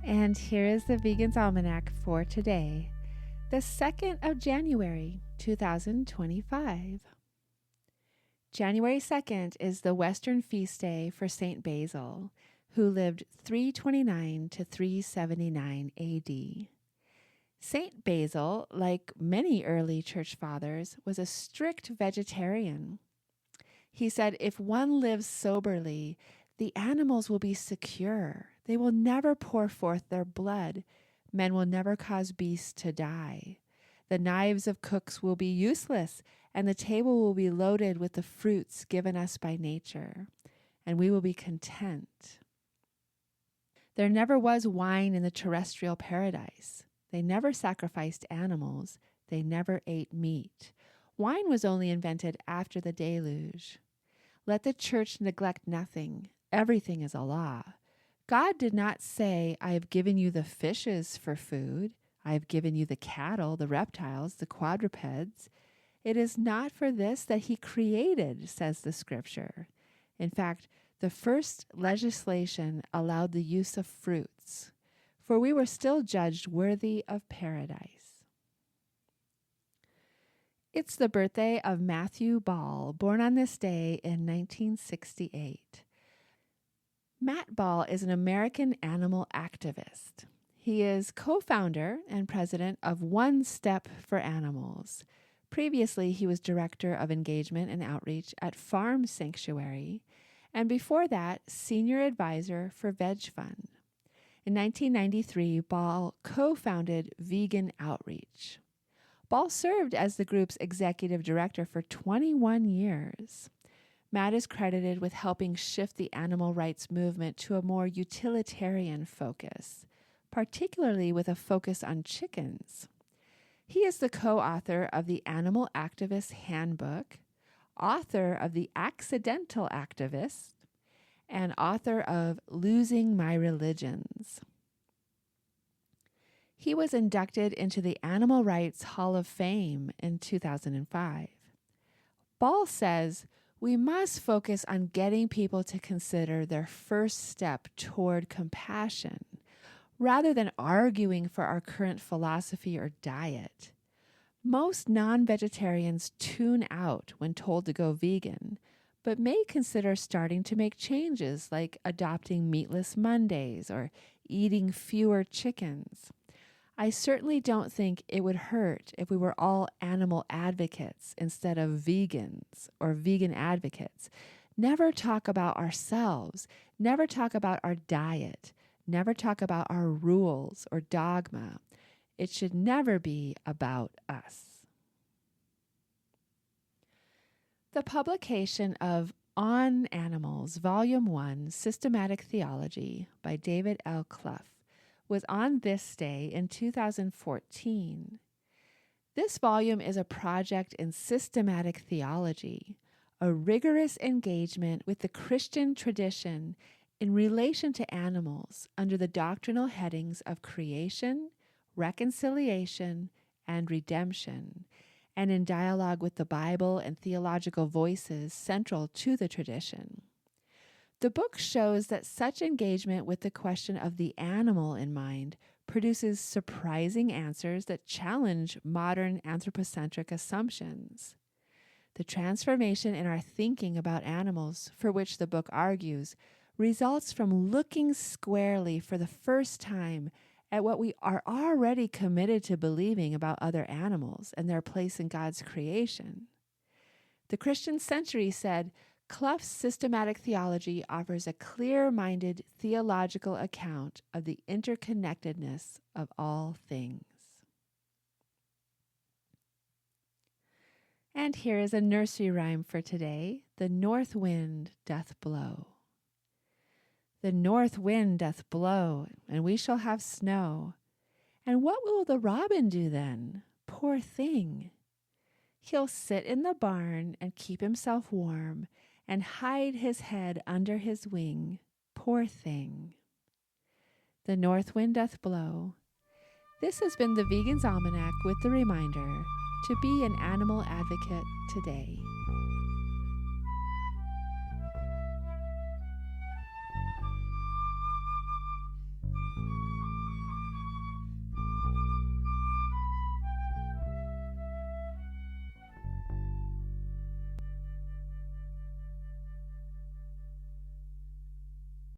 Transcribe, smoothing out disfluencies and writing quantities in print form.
And here is the Vegan's Almanac for today, the 2nd of January, 2025. January 2nd is the Western feast day for Saint Basil, who lived 329 to 379 AD. Saint Basil, like many early church fathers, was a strict vegetarian. He said, if one lives soberly, the animals will be secure. They will never pour forth their blood. Men will never cause beasts to die. The knives of cooks will be useless, and the table will be loaded with the fruits given us by nature, and we will be content. There never was wine in the terrestrial paradise. They never sacrificed animals. They never ate meat. Wine was only invented after the deluge. Let the church neglect nothing. Everything is a law. God did not say, I have given you the fishes for food. I have given you the cattle, the reptiles, the quadrupeds. It is not for this that he created, says the scripture. In fact, the first legislation allowed the use of fruits, for we were still judged worthy of paradise. It's the birthday of Matthew Ball, born on this day in 1968. Matt Ball is an American animal activist. He is co-founder and president of One Step for Animals. Previously, he was director of engagement and outreach at Farm Sanctuary, and before that, senior advisor for Veg Fund. In 1993, Ball co-founded Vegan Outreach. Ball served as the group's executive director for 21 years. Matt is credited with helping shift the animal rights movement to a more utilitarian focus, particularly with a focus on chickens. He is the co-author of the Animal Activist Handbook, author of The Accidental Activist, and author of Losing My Religions. He was inducted into the Animal Rights Hall of Fame in 2005. Ball says, we must focus on getting people to consider their first step toward compassion, rather than arguing for our current philosophy or diet. Most non-vegetarians tune out when told to go vegan, but may consider starting to make changes like adopting meatless Mondays or eating fewer chickens. I certainly don't think it would hurt if we were all animal advocates instead of vegans or vegan advocates. Never talk about ourselves. Never talk about our diet. Never talk about our rules or dogma. It should never be about us. The publication of On Animals, Volume 1, Systematic Theology by David L. Clough was on this day in 2014. This volume is a project in systematic theology, a rigorous engagement with the Christian tradition in relation to animals under the doctrinal headings of creation, reconciliation, and redemption, and in dialogue with the Bible and theological voices central to the tradition. The book shows that such engagement with the question of the animal in mind produces surprising answers that challenge modern anthropocentric assumptions. The transformation in our thinking about animals, for which the book argues, results from looking squarely for the first time at what we are already committed to believing about other animals and their place in God's creation. The Christian Century said, Clough's systematic theology offers a clear-minded theological account of the interconnectedness of all things. And here is a nursery rhyme for today. The north wind doth blow. The north wind doth blow, and we shall have snow. And what will the robin do then? Poor thing! He'll sit in the barn and keep himself warm, and hide his head under his wing, poor thing. The north wind doth blow. This has been the Vegan's Almanac with the reminder to be an animal advocate today.